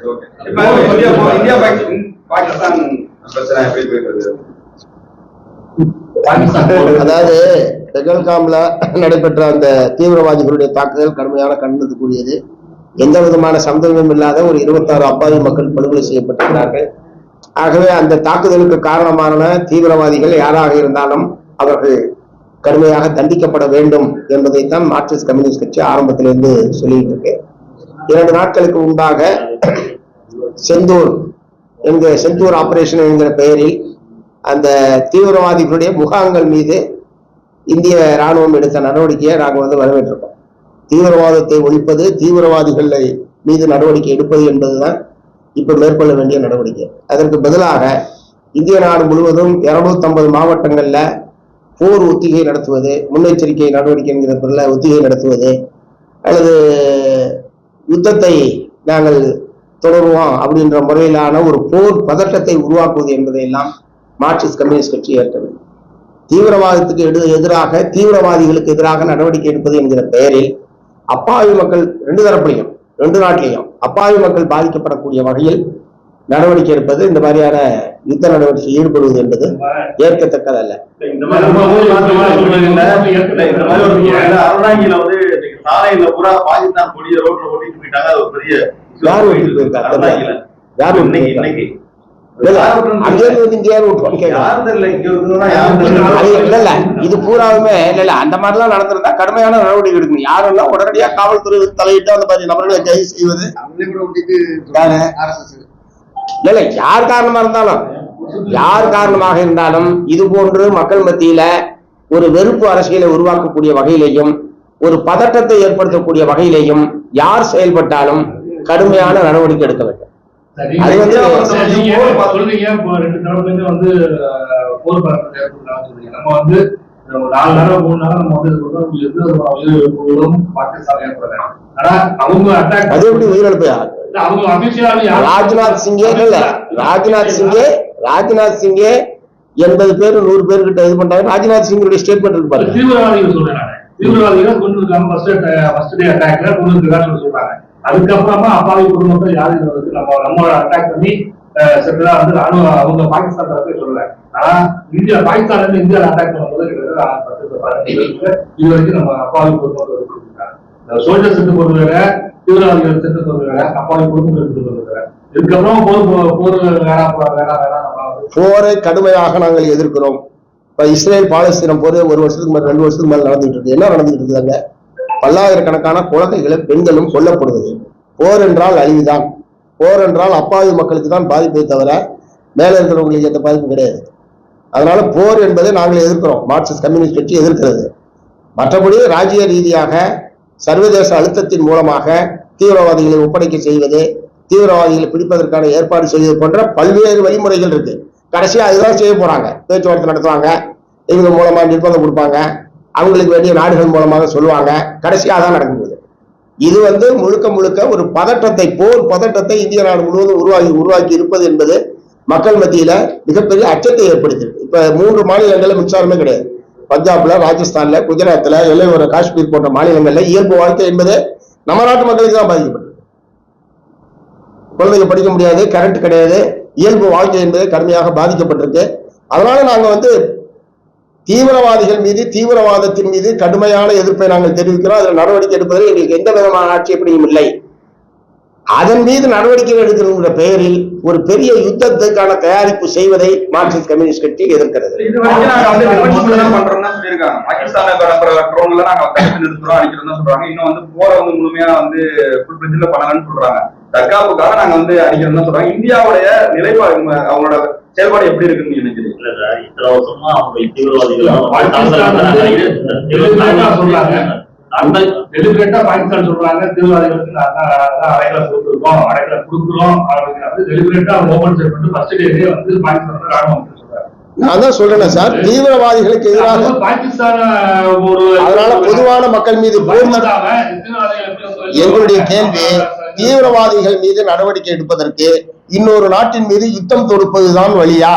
அதாவது பெகல்காம்ல நடைபெற்ற அந்த தீவிரவாதிகளுடைய தாக்குதல் கடுமையான கண்டனத்துக்குரியது. எந்த விதமான சந்தேகமும் இல்லாத ஒரு 26 அப்பாவி மக்கள் படுகொலை செய்யப்பட்டிருக்கிறார்கள். ஆகவே அந்த தாக்குதலுக்கு காரணமான தீவிரவாதிகள் யாராக இருந்தாலும் அவர்கள் கடுமையாக தண்டிக்கப்பட வேண்டும் என்பதைத்தான் மார்க்சிஸ்ட் கம்யூனிஸ்ட் கட்சி ஆரம்பத்திலிருந்து சொல்லிட்டு இருக்கு. 2 நாட்களுக்கு முன்பாக செந்தூர் ஆபரேஷன் என்கிற பெயரில் அந்த தீவிரவாதிகளுடைய முகாம்கள் மீது இந்திய ராணுவம் எடுத்த நடவடிக்கையை நாங்கள் வந்து வரவேற்றிருக்கோம். தீவிரவாதத்தை ஒழிப்பது, தீவிரவாதிகள் மீது நடவடிக்கை எடுப்பது என்பதுதான் இப்ப மேற்கொள்ள வேண்டிய நடவடிக்கை. அதற்கு பதிலாக இந்திய நாடு முழுவதும் 250 மாவட்டங்கள்ல போர் ஒத்திகை நடத்துவது, முன்னெச்சரிக்கை நடவடிக்கை என்கிற பொருள் ஒத்திகை நடத்துவது, அல்லது யுத்தத்தை நாங்கள் தொடருவோம் அப்படின்ற முறையிலான ஒரு போர் பதட்டத்தை உருவாக்குவது என்பதையெல்லாம் மார்க்சிஸ்ட் கம்யூனிஸ்ட் கட்சி ஏற்கனவே தீவிரவாதத்துக்கு எதிராக, தீவிரவாதிகளுக்கு எதிராக நடவடிக்கை எடுப்பது என்கிற பெயரில் அப்பாவி மக்கள் 2 தரப்புலையும் 2 நாட்டிலையும் அப்பாவி மக்கள் பாதிக்கப்படக்கூடிய வகையில் நடவடிக்கை எடுப்பது, இந்த மாதிரியான யுத்த நடவடிக்கை ஈடுபடுவது என்பது ஏற்கத்தக்கதல்ல. அருணாங்கில வந்து சாலையில பூரா பாகிஸ்தான் கொடிய ரோட்ல ஓட்டிட்டு போயிட்டாங்க. அது ஒரு பெரிய யார் ஓட்டிட்டு போயிருக்காங்க? யாரு இன்னைக்கு இது பூராவுமே இல்ல அந்த மாதிரிலாம் நடந்திருந்தா கடுமையான நடவடிக்கை எடுக்கணும். யாரெல்லாம் உடனடியா காவல்துறை தலையிட்டு அந்த மாதிரி நபர்களை கைது செய்வது இல்ல, யார் காரணமாக இருந்தாலும் இது போன்று மக்கள் மத்தியில ஒரு வெறுப்பு அரசியலை உருவாக்கக்கூடிய வகையிலையும் ஒரு பதற்றத்தை ஏற்படுத்தக்கூடிய வகையிலையும் யார் செயல்பட்டாலும் கடுமையான நடவடிக்கை எடுக்க வேண்டும். அது வந்து சொல்றீங்க, 2 தரப்புல வந்து போர் பறக்க சொல்றீங்க. நம்ம வந்து 4 நேரம் 3 நேரம் நம்ம வந்து பாகிஸ்தான் ஏற்படுறாங்க. ஆனா அவங்க அட்டாக் அது எப்படி உயிரிழப்பு? அவங்க அபிஷியல் ராஜ்நாத் சிங்கே 80 பேர் 100 பேர் கிட்ட இது பண்றாங்க. ராஜ்நாத் சிங்குடைய ஸ்டேட்மெண்ட் இருக்கு பாருங்க. தீவிரவாதிகள் சொல்றேன், தீவிரவாதிகள் கொண்டு இருக்காங்க. ஃபர்ஸ்ட் டே அட்டாக்ல கொண்டு இருக்காங்கன்னு சொல்றாங்க. அதுக்கப்புறமா அப்பாவி குடும்பத்தை யாரு நம்ம அட்டாக் பண்ணி செட்டலா வந்து அவங்க பாகிஸ்தான் தரப்பே சொல்லல. ஆனா பாகிஸ்தான்ல இருந்து இந்தியாவில் அட்டாக் பண்ணும்போது இது வரைக்கும் நம்ம அப்பாவி குடும்பத்தை கொடுத்துருக்காங்க. சோல்ஜர் செத்து போறது வேற, தீவிரவாதிகள் செத்து போறது வேற, அப்பாவி குடும்பங்கள் செத்து போறது வேற. இதுக்கப்புறம் போர் வேணாம் நம்ம போரை கடுமையாக நாங்கள் எதிர்க்கிறோம். இப்ப இஸ்ரேல் பாலஸ்தீனம் போர் 1 வருஷத்துக்கு மேல 2 வருஷத்துக்கு மேல நடந்துட்டு இருக்கு. என்ன நடந்துட்டு இருக்குதாங்க? பல்லாயிரக்கணக்கான குழந்தைகளும் பெண்களும் கொல்லப்படுவது. போர் என்றால் அழிவுதான். போர் என்றால் அப்பாவி மக்களுக்கு தான் பாதிப்பை தவிர மேல இருக்கிறவங்களுக்கு எந்த பாதிப்பு கிடையாது. அதனால போர் என்பதை நாங்கள் எதிர்க்கிறோம். மார்க்சிஸ்ட் கம்யூனிஸ்ட் கட்சி எதிர்க்கிறது. மற்றபடி ராஜ்ய ரீதியாக சர்வதேச அழுத்தத்தின் மூலமாக தீவிரவாதிகளை ஒப்படைக்க செய்வது, தீவிரவாதிகளை பிடிப்பதற்கான ஏற்பாடு செய்வது போன்ற பல்வேறு வழிமுறைகள் இருக்கு. கடைசியா அதுதான் செய்ய போறாங்க. பேச்சுவார்த்தை நடத்துவாங்க, இவங்க மூலமா நிர்பந்தம் கொடுப்பாங்க, அவங்களுக்கு வேண்டிய நாடுகள் மூலமாக சொல்லுவாங்க. கடைசியா தான் நடக்கும்போது இது முழுக்க முழுக்க ஒரு பதட்டத்தை, போர் பதட்டத்தை இந்திய நாடு முழுவதும் உருவாக்கி இருப்பது என்பது மக்கள் மத்தியில மிகப்பெரிய அச்சத்தை ஏற்படுத்தியிருக்கு. இப்ப 3 மாநிலங்கள்ல மின்சாரமே கிடையாது. பஞ்சாப்ல, ராஜஸ்தான்ல, குஜராத்ல, எல்லையோர காஷ்மீர் போன்ற மாநிலங்கள்ல இயல்பு வாழ்க்கை என்பது நம்ம நாட்டு மக்களுக்கு தான் பாதிக்கப்பட்டது. குழந்தைங்க படிக்க முடியாது, கரண்ட் கிடையாது, இயல்பு வாழ்க்கை என்பது கடுமையாக பாதிக்கப்பட்டிருக்கு. அதனால நாங்க தீவிரவாதிகள் மீது, தீவிரவாதத்தின் மீது கடுமையான எதிர்ப்பை நாங்கள் தெரிவிக்கிறோம். அதில் நடவடிக்கை எடுப்பதில் எங்களுக்கு எந்த விதமான ஆட்சேபனையும் இல்லை. அதன் மீது நடவடிக்கை எடுக்கிற பெயரில் ஒரு பெரிய யுத்தத்துக்கான தயாரிப்பு செய்வதை மார்க்சிஸ்ட் கம்யூனிஸ்ட் கட்சி எதிர்க்கிறது. தற்காப்புக்காக நாங்க அடிக்கிறோம் சொல்றாங்க. இந்தியாவுடைய நிலைப்பாடு, அவங்களோட செயல்பாடு எப்படி இருக்குன்னு நினைக்கிறீங்க? இத்தனை வருஷமா அவங்க தீவிரவாதிகள் டெலிபரேட்டா பாகிஸ்தான் சொல்றாங்க தீவிரவாதிகளுக்கு அடைக்கல கொடுக்குறோம் அப்படிங்கிறது டெலிபரேட்டா ஓபன் செய்யப்பட்டு ஃபர்ஸ்ட் டேவே பாகிஸ்தான் ராணுவம் சொல்றாங்க. நான் தான் சொல்றேன் சார், தீவிரவாதிகளுக்கு எதிராக பாகிஸ்தான் ஒரு அதனால பொதுவான மக்கள் மீது எங்களுடைய கேள்வி, தீவிரவாதிகள் மீது நடவடிக்கை எடுப்பதற்கு இன்னொரு நாட்டின் மீது யுத்தம் தொடுப்பதுதான் வழியா?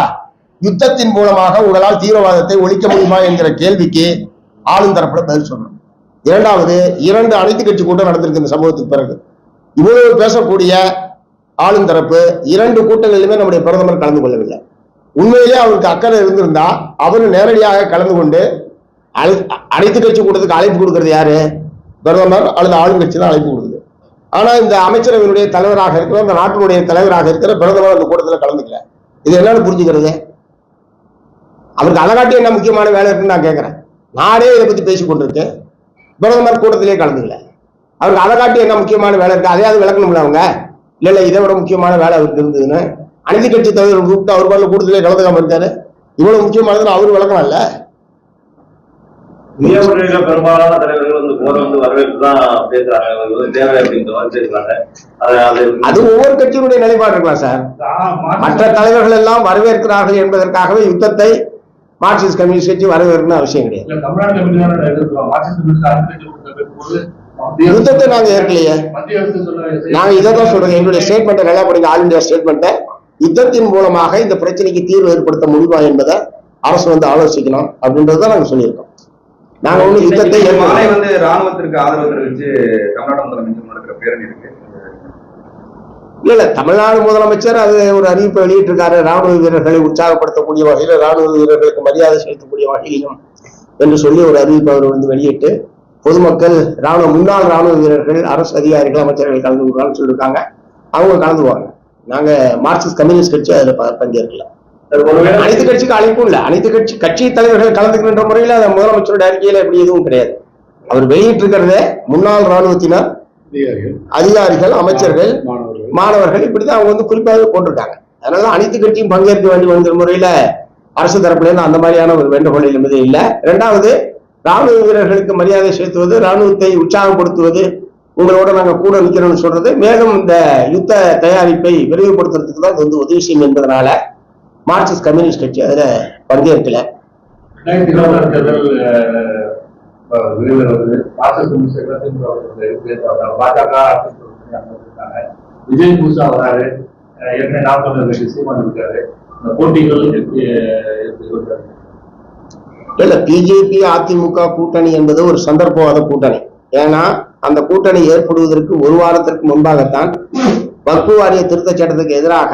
யுத்தத்தின் மூலமாக உங்களால் தீவிரவாதத்தை ஒழிக்க முடியுமா என்கிற கேள்விக்கு ஆளும் தரப்புல பதில் சொல்லணும். இரண்டாவது, 2 அனைத்து கட்சி கூட்டம் நடந்திருக்கு இந்த சம்பவத்துக்கு பிறகு. இவ்வளவு பேசக்கூடிய ஆளும் தரப்பு 2 கூட்டங்களிலுமே நம்முடைய பிரதமர் கலந்து கொள்ளவில்லை. உண்மையிலே அவருக்கு அக்கறை இருந்திருந்தா அவரு நேரடியாக கலந்து கொண்டு அனைத்து கட்சி கூட்டத்துக்கு அழைப்பு கொடுக்கிறது யாரு? பிரதமர் அல்லது ஆளுங்கட்சி தான் அழைப்பு கொடுக்குது. ஆனா இந்த அமைச்சரவையினுடைய தலைவராக இருக்கிற, இந்த நாட்டினுடைய தலைவராக இருக்கிற பிரதமர் அந்த கூட்டத்தில் கலந்துக்கல. இது என்னன்னு புரிஞ்சுக்கிறது? அவருக்கு அதை காட்டி என்ன முக்கியமான வேலை இருக்குன்னு நான் கேட்கிறேன். நானே இதை பத்தி பேசிக் கொண்டிருக்கேன், பிரதமர் கூட்டத்திலே கலந்துக்கல. அவருக்கு அதை காட்டி என்ன முக்கியமான வேலை இருக்கு? அதையாவது விளக்கணும்ல அவங்க. இல்ல இதை விட முக்கியமான வேலை அவருக்கு இருந்ததுன்னு அனைத்து கட்சி தலைவர் கூப்பிட்டு அவர் பால கூட்டத்திலே கலந்துக்காம இருக்காரு. இவ்வளவு முக்கியமானதுன்னு அவரு விளக்கணும்ல. பெரும்பாலான தலைவர்கள் போரை வரவேற்பு தான் பேசுறாங்க, தேவை அப்படின்ற மாதிரி பேசுறாங்க. அது ஒவ்வொரு கட்சியினுடைய நிலைப்பாடு இருக்கலாம் சார். மற்ற தலைவர்கள் எல்லாம் வரவேற்கிறார்கள் என்பதற்காகவே யுத்தத்தை மார்க்சிஸ்ட் கம்யூனிஸ்ட் கட்சி வரவேற்கணும் அவசியம் கிடையாது. யுத்தத்தை நாங்க ஏற்கலையே. நாங்க இதான் சொல்றோம், எங்களுடைய ஸ்டேட்மெண்ட் நல்லா படிங்க, ஆல் இந்தியா ஸ்டேட்மெண்ட். யுத்தத்தின் மூலமாக இந்த பிரச்சனைக்கு தீர்வு ஏற்படுத்த முடியுமா என்பதை அரசு ஆலோசிக்கணும் அப்படின்றத நாங்க சொல்லியிருக்கோம். நாங்க யுத்தத்தை ராணுவத்திற்கு ஆதரவு தெரிவிச்சு தமிழ்நாடு முதலமைச்சர் நடக்கிற பேரணி இருக்கு. இல்ல தமிழ்நாடு முதலமைச்சர் அது ஒரு அறிவிப்பை வெளியிட்டிருக்காரு. ராணுவ வீரர்களை உற்சாகப்படுத்தக்கூடிய வகையில, ராணுவ வீரர்களுக்கு மரியாதை செலுத்தக்கூடிய வகையிலும் என்று சொல்லி ஒரு அறிவிப்பை அவர் வெளியிட்டு பொதுமக்கள், முன்னாள் ராணுவ வீரர்கள், அரசு அதிகாரிகள், அமைச்சர்கள் கலந்து கொள்வாங்கன்னு சொல்லியிருக்காங்க. அவங்க கலந்துக்குவாங்க. நாங்க மார்க்சிஸ்ட் கம்யூனிஸ்ட் கட்சி அதுல பங்கேற்கல. அனைத்து கட்சிக்கு அழைப்பும் இல்ல. அனைத்து கட்சி தலைவர்கள் கலந்துக்கின்ற முறையில அந்த முதலமைச்சருடைய அறிக்கையில எப்படி எதுவும் கிடையாது. அவர் வெளியிட்டு இருக்கிறதே முன்னாள் ராணுவத்தினர், அதிகாரிகள், அமைச்சர்கள், மாணவர்கள், இப்படிதான் அவங்க குறிப்பாக போட்டிருக்காங்க. அதனால அனைத்து கட்சியும் பங்கேற்க வேண்டிய முறையில அரசு தரப்புல இருந்து அந்த மாதிரியான ஒரு வேண்டுகோள் என்பதே இல்லை. இரண்டாவது, ராணுவ வீரர்களுக்கு மரியாதை செலுத்துவது, ராணுவத்தை உற்சாகப்படுத்துவது, உங்களோட நாங்க கூட நிக்கிறோம்னு சொல்றது மேலும் இந்த யுத்த தயாரிப்பை விரைவுபடுத்துறதுக்கு தான் உதவி செய்யும் என்பதனால மார்க்சிஸ்ட் கம்யூனிஸ்ட் கட்சி அதுல பங்கேற்கல. விஜய் புதுசா வராரு, ஏற்கனவே நாற்பது சீமான் இருக்காரு. போட்டிகள் இல்ல, பிஜேபி அதிமுக கூட்டணி என்பது ஒரு சந்தர்ப்பவாத கூட்டணி. ஏன்னா அந்த கூட்டணி ஏற்படுவதற்கு 1 வாரத்திற்கு முன்பாகத்தான் வக்ஃபு வாரிய திருத்த சட்டத்துக்கு எதிராக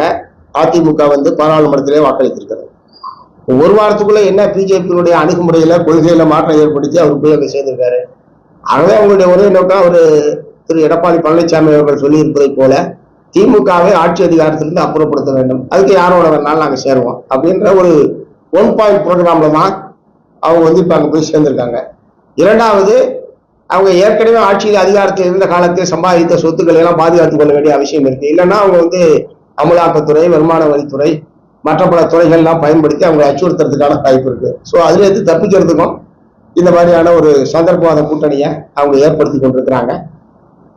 அதிமுக பாராளுமன்றத்திலே வாக்களித்திருக்கிறது. 1 வாரத்துக்குள்ள என்ன பிஜேபியினுடைய அணுகுமுறையில, கொள்கையில மாற்றம் ஏற்படுத்தி அவர் போய் அங்க சேர்ந்திருக்காரு. ஆகவே அவங்களுடைய ஒரே நோக்கம், திரு எடப்பாடி பழனிசாமி அவர்கள் சொல்லி இருப்பதை போல திமுகவை ஆட்சி அதிகாரத்திலிருந்து அப்புறப்படுத்த வேண்டும், அதுக்கு யாரோட வேணாலும் நாங்க சேருவோம் அப்படின்ற ஒரு 1 பாயிண்ட் ப்ரோக்ராம்ல தான் அவங்க வந்து இப்ப அங்க போய் சேர்ந்திருக்காங்க. இரண்டாவது, அவங்க ஏற்கனவே ஆட்சியில் அதிகாரத்தில் இருந்த காலத்தில் சம்பாதித்த சொத்துக்களை எல்லாம் பாதுகாத்துக் கொள்ள வேண்டிய அவசியம் இருக்கு. இல்லைன்னா அவங்க வந்து அமலாக்கத்துறை, வருமான வரித்துறை, மற்ற பல துறைகள் எல்லாம் பயன்படுத்தி அவங்க அச்சுறுத்துறதுக்கான வாய்ப்பு இருக்கு. ஸோ அதுல இருந்து தப்பிக்கிறதுக்கும் இந்த மாதிரியான ஒரு சந்தர்ப்பவாத கூட்டணியை அவங்க ஏற்படுத்தி கொண்டிருக்கிறாங்க.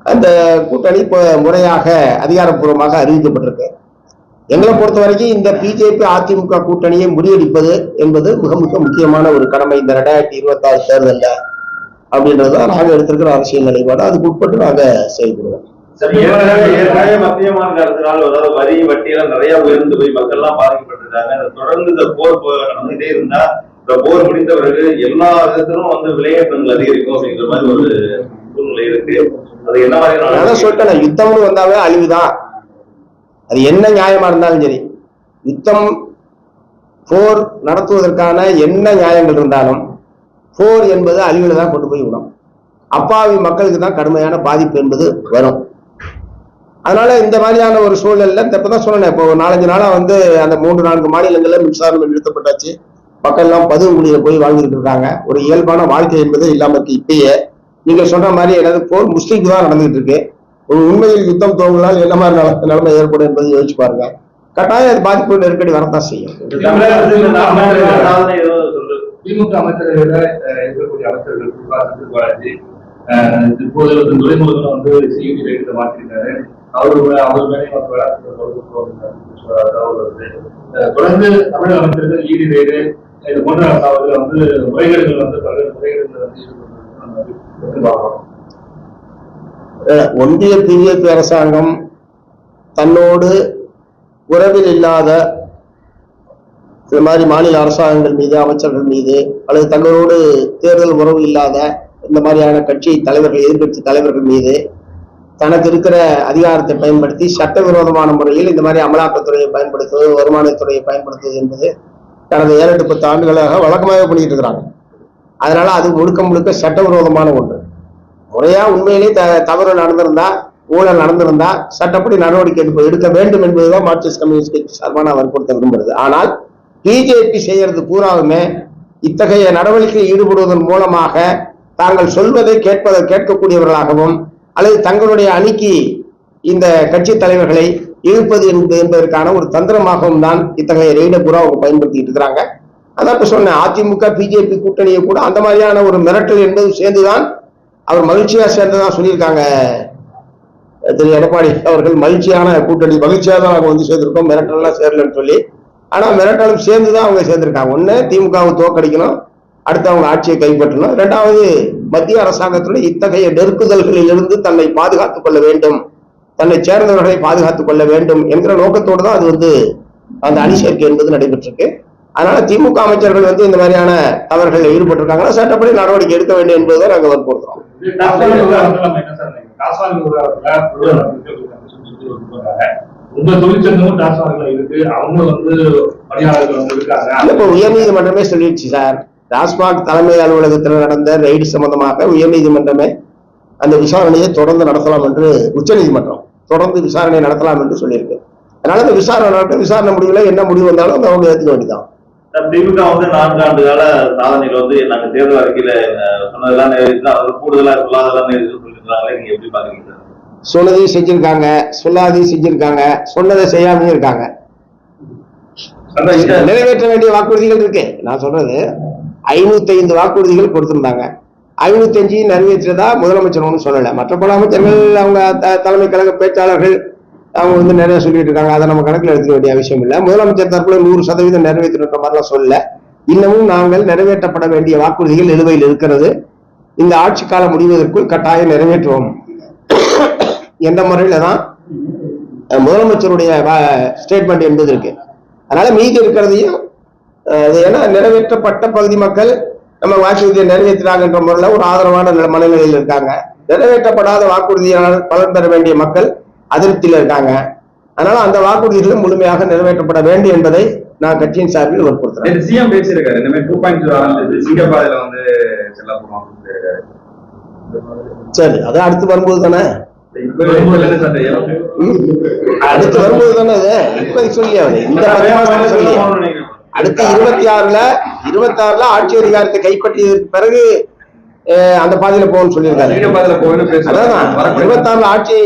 அந்த கூட்டணி இப்போ முறையாக அதிகாரப்பூர்வமாக அறிவிக்கப்பட்டிருக்கு. எங்களை பொறுத்த வரைக்கும் இந்த பிஜேபி அதிமுக கூட்டணியை முறியடிப்பது என்பது மிக மிக முக்கியமான ஒரு கடமை இந்த 2026 தேர்தலில் அப்படின்றதுதான் நாங்கள் எடுத்திருக்கிற அரசியல் நிலைப்பாடு. அதுக்கு உட்பட்டு நாங்க செயல்படுவோம். ஏற்கனவே மத்திய மாநில அரசுனால அதாவது வரி வட்டியெல்லாம் நிறைய உயர்ந்து போய் மக்கள் எல்லாம் பாதிக்கப்பட்டிருக்காங்க. தொடர்ந்து இந்த போர் நடந்துகிட்டே இருந்தா இந்த போர் முடிந்த பிறகு எல்லா விதத்திலும் வந்து விலையேற்றங்கள் அதிகரிக்கும் அப்படிங்கிற மாதிரி ஒரு சூழ்நிலை இருக்கு. அது என்ன மாதிரி சொல்லிட்டேன், யுத்தம்னு வந்தாவே அழிவுதான். அது என்ன நியாயமா இருந்தாலும் சரி, யுத்தம் போர் நடத்துவதற்கான என்ன நியாயங்கள் இருந்தாலும் போர் என்பது அழிவுல தான் கொண்டு போய் விடும். அப்பாவி மக்களுக்கு தான் கடுமையான பாதிப்பு என்பது வரும். அதனால இந்த மாதிரியான ஒரு சூழல்ல இப்பதான் சொன்னேன், இப்போ 4-5 நாளா வந்து அந்த 3-4 மாநிலங்கள்ல மின்சாரம் நிறுத்தப்பட்டாச்சு. மக்கள் எல்லாம் பதுங்குடியில போய் வாழ்ந்துட்டு இருக்காங்க. ஒரு இயல்பான வாழ்க்கை என்பது இல்லாம இருக்கு. இப்பயே நீங்க சொன்ன மாதிரி எனது போர் முஸ்லீம் தான் நடந்துகிட்டு இருக்கு. ஒரு உண்மையில் யுத்தம் துவங்கினால் என்ன மாதிரி நிலைமை ஏற்படும் என்பதை யோசிச்சு பாருங்க. கட்டாயம் அது பாதிப்பு நெருக்கடி வரத்தான் செய்யும். திமுக அமைச்சர்களை இருக்கக்கூடிய அமைச்சர்கள் பாலாஜி இப்போது துறைமுருகன் வந்து சிஇடி ரேட்டை மாற்றிருக்காரு. அவர் மேலே தொடர்ந்து தமிழக அமைச்சர்கள் இடி ரேடு இது போன்ற வந்து முறைகேடுகள் வந்து பல்வேறு முறைகேடுகள் வந்து ஈடுபட்டு ஒன்றிய பிஜேபி அரசாங்கம் தன்னோடு உறவில் இல்லாத இந்த மாதிரி மாநில அரசாங்கங்கள் மீது, அமைச்சர்கள் மீது, அல்லது தங்களோடு தேர்தல் உறவு இல்லாத இந்த மாதிரியான கட்சி தலைவர்கள், எதிர்கட்சி தலைவர்கள் மீது தனக்கு இருக்கிற அதிகாரத்தை பயன்படுத்தி சட்டவிரோதமான முறையில் இந்த மாதிரி அமலாக்கத்துறையை பயன்படுத்துவது, வருமானத்துறையை பயன்படுத்துவது என்பது கடந்த 7-10 ஆண்டுகளாக வழக்கமாக பண்ணிட்டு இருக்கிறாங்க. அதனால அது முழுக்க முழுக்க சட்டவிரோதமான ஒன்று. முறையா உண்மையிலே தவறு நடந்திருந்தா, ஊழல் நடந்திருந்தா சட்டப்படி நடவடிக்கை எடுக்க வேண்டும் என்பதுதான் மார்க்சிஸ்ட் கம்யூனிஸ்ட் கட்சி சார்பாக வற்புறுத்த விரும்புகிறது. ஆனால் பிஜேபி செய்யறது பூராவுமே இத்தகைய நடவடிக்கையில் ஈடுபடுவதன் மூலமாக தாங்கள் சொல்வதை கேட்கக்கூடியவர்களாகவும் அல்லது தங்களுடைய அணிக்கு இந்த கட்சி தலைவர்களை இழுப்பது என்பதற்கான ஒரு தந்திரமாகவும் தான் இத்தகைய ரெய்டை பூரா அவங்க பயன்படுத்திட்டு இருக்கிறாங்க. அதான் இப்ப சொன்னேன், அதிமுக பிஜேபி கூட்டணியை கூட அந்த மாதிரியான ஒரு மிரட்டல் என்பது சேர்ந்துதான் அவர் மகிழ்ச்சியா சேர்ந்துதான் சொல்லியிருக்காங்க. திரு எடப்பாடி அவர்கள் மகிழ்ச்சியான கூட்டணி, மகிழ்ச்சியா தான் அவங்க வந்து சேர்ந்திருக்கோம், மிரட்டல்லாம் சேரலன்னு சொல்லி. ஆனா மிரட்டலும் சேர்ந்துதான் அவங்க சேர்ந்திருக்காங்க. ஒண்ணு திமுகவை தோக்கடிக்கணும், அடுத்து அவங்க ஆட்சியை கைப்பற்றணும். இரண்டாவது மத்திய அரசாங்கத்துடைய இத்தகைய நெருக்குதல்களில் இருந்து தன்னை பாதுகாத்துக் கொள்ள வேண்டும், தன்னை சேர்ந்தவர்களை பாதுகாத்துக் கொள்ள வேண்டும் என்கிற நோக்கத்தோடு தான் அது வந்து அந்த அணி சேர்க்கை என்பது நடைபெற்றிருக்கு. அதனால திமுக அமைச்சர்கள் வந்து இந்த மாதிரியான தவறுகளில் ஈடுபட்டிருக்காங்கன்னா சட்டப்படி நடவடிக்கை எடுக்க வேண்டும் என்பதுதான் நாங்கள் வற்புறுத்துறோம். உங்க தொழிற்சங்கமும் டாஸ்மார்க்ல இருக்கு, அவங்க வந்து பணியாளர்கள் வந்து இருக்காங்க. இப்ப உயர்நீதிமன்றமே சொல்லிடுச்சு சார், டாஸ்மாக் தலைமை அலுவலகத்தில் நடந்த ரெய்டு சம்பந்தமாக உயர்நீதிமன்றமே அந்த விசாரணையை தொடர்ந்து நடத்தலாம் என்று, உச்சநீதிமன்றம் தொடர்ந்து விசாரணை நடத்தலாம் என்று சொல்லியிருக்கு. அதனால அந்த விசாரணை முடிவுல என்ன முடிவு வந்தாலும் அவங்க ஏற்றுக்க வேண்டியதான். திமுக வந்து 4 ஆண்டு கால சாதனைகள் வந்து நாங்க தேர்தல் அறிக்கையில சொன்னதெல்லாம் நிறைவேற்றி கூடுதலா சொல்லாதெல்லாம் நிறைவேற்றி சொல்லிருக்காங்களே, நீங்க எப்படி பாக்குறீங்க? சொன்னதையும் செஞ்சிருக்காங்க, சொல்லாதையும் செஞ்சிருக்காங்க, சொன்னதை செய்யாமையும் இருக்காங்க. நிறைவேற்ற வேண்டிய வாக்குறுதிகள் இருக்கு. நான் சொல்றது 505 வாக்குறுதிகள் கொடுத்திருந்தாங்க. 505 நிறைவேற்றதா முதலமைச்சர் ஒன்றும் சொல்லல. மற்ற பல அமைச்சர்கள், அவங்க தலைமை கழக பேச்சாளர்கள் அவங்க வந்து நிறைய சொல்லிட்டு இருக்காங்க. அதை நம்ம கணக்கில் எடுத்துக்க வேண்டிய அவசியம் இல்லை. முதலமைச்சர் தரப்புல 100% நிறைவேற்றிருக்கிற மாதிரிலாம் சொல்லல. இன்னமும் நாங்கள் நிறைவேற்றப்பட வேண்டிய வாக்குறுதிகள் நிலுவையில் இருக்கிறது. இந்த ஆட்சி காலம் முடிவதற்குள் கட்டாயம் நிறைவேற்றுவோம் என்ற முறையில தான் முதலமைச்சருடைய ஸ்டேட்மெண்ட் என்பது இருக்கு. அதனால மீதி இருக்கிறதையும் ஏன்னா நிறைவேற்றப்பட்ட பகுதி மக்கள் நம்ம வாக்குறுதியை நிறைவேற்றினாங்கன்ற முறையில் ஒரு ஆதரவான மனநிலையில் இருக்காங்க. நிறைவேற்றப்படாத வாக்குறுதியால் பலன் பெற வேண்டிய மக்கள் அதிருப்தியில் இருக்காங்க. அதனால அந்த வாக்குறுதிகளும் முழுமையாக நிறைவேற்றப்பட வேண்டும் என்பதை நான் கட்சியின் சார்பில் வற்புறுத்துறேன். சிஎம் பேசியிருக்காரு, இந்த மாதிரி 2.0 சிங்கப்பாதையில வந்து செல்ல போறோம். சரி, அது அடுத்து வரும்போது தானே இப்ப வரும்போது என்ன சார் செய்யணும்? அடுத்து வரும்போது தானே இது இப்ப சொல்லி அவரு இந்த 10 மாசம் சொல்லி அடுத்து 26ல ஆட்சி அதிகாரத்தை கைப்பற்றியதற்கு பிறகு அந்த பாதையில போகணும்னு சொல்லியிருக்காரு. அதான் 26ல ஆட்சி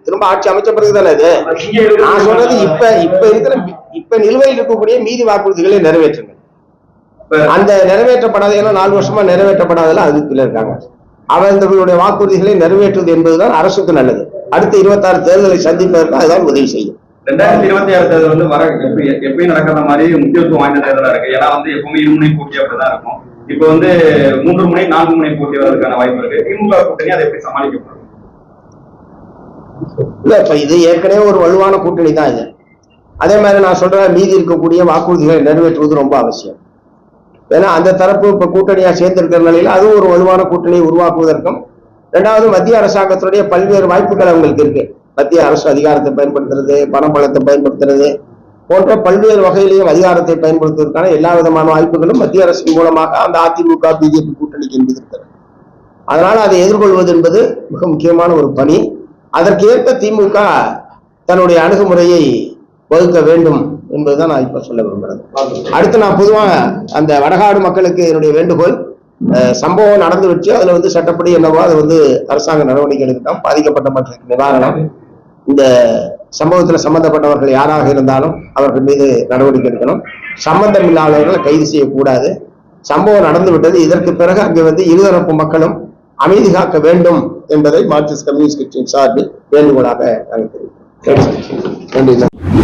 திரும்ப ஆட்சி அமைச்ச பிறகுதானே இது. நான் சொல்றது இப்ப நிலுவையில் இருக்கக்கூடிய மீதி வாக்குறுதிகளை நிறைவேற்றுங்க. அந்த நிறைவேற்றப்படாத 4 வருஷமா நிறைவேற்றப்படாதல அதுக்குள்ள இருக்காங்க. அவர்களுடைய வாக்குறுதிகளை நிறைவேற்றுவது என்பதுதான் அரசுக்கு நல்லது. அடுத்த 26 தேர்தலை சந்திப்பதற்கு அதுதான் உதவி செய்யும். 2026 தேர்தல் வந்து வர எப்பயும் நடக்கிற மாதிரி முக்கியத்துவம் வாய்ந்த தேர்தலா இருக்கு. ஏன்னா வந்து எப்பவுமே 2 முனை போட்டி அப்படிதான் இருக்கும். இப்ப வந்து 3 முனை 4 முனை போட்டி வரதுக்கான வாய்ப்பு இருக்கு. திமுக கூட்டணி அதை எப்படி சமாளிக்கப்படும்? இல்ல இப்ப இது ஏற்கனவே ஒரு வலுவான கூட்டணி தான் இது. அதே மாதிரி நான் சொல்றேன், மீதி இருக்கக்கூடிய வாக்குறுதிகளை நிறைவேற்றுவது ரொம்ப அவசியம். ஏன்னா அந்த தரப்பு இப்ப கூட்டணியா சேர்ந்திருக்கிற நிலையில அதுவும் ஒரு வலுவான கூட்டணியை உருவாக்குவதற்கும், இரண்டாவது மத்திய அரசாங்கத்தினுடைய பல்வேறு வாய்ப்புகள் அவங்களுக்கு இருக்கு. மத்திய அரசு அதிகாரத்தை பயன்படுத்துறது, பணபலத்தை பயன்படுத்துறது போன்ற பல்வேறு வகையிலையும் அதிகாரத்தை பயன்படுத்துவதற்கான எல்லா விதமான வாய்ப்புகளும் மத்திய அரசின் மூலமாக அந்த அதிமுக பிஜேபி கூட்டணிக்கு என்பது இருக்கிறது. அதனால அதை எதிர்கொள்வது என்பது மிக முக்கியமான ஒரு பணி. அதற்கேற்ப திமுக தன்னுடைய அணுகுமுறையை வகுக்க வேண்டும் என்பதுதான் நான் இப்ப சொல்ல விரும்புறேன். அடுத்து நான் பொதுவாக அந்த வடகாடு மக்களுக்கு என்னுடைய வேண்டுகோள், சம்பவம் நடந்து வச்சு அதுல வந்து சட்டப்படி என்னவோ அது வந்து அரசாங்க நடவடிக்கை எடுக்கட்டும். பாதிக்கப்பட்ட மக்களுக்கு நிவாரணம், இந்த சம்பவத்தில் சம்பந்தப்பட்டவர்கள் யாராக இருந்தாலும் அவர்கள் மீது நடவடிக்கை எடுக்கணும். சம்பந்தம் இல்லாதவர்களை கைது செய்யக்கூடாது. சம்பவம் நடந்து விட்டது. இதற்கு பிறகு அங்கே வந்து இருதரப்பு மக்களும் அமைதி காக்க வேண்டும் என்பதை மார்க்சிஸ்ட் கம்யூனிஸ்ட் கட்சியின் சார்பில் வேண்டுகோளாக நாங்கள் தெரிவிக்கிறோம். நன்றி.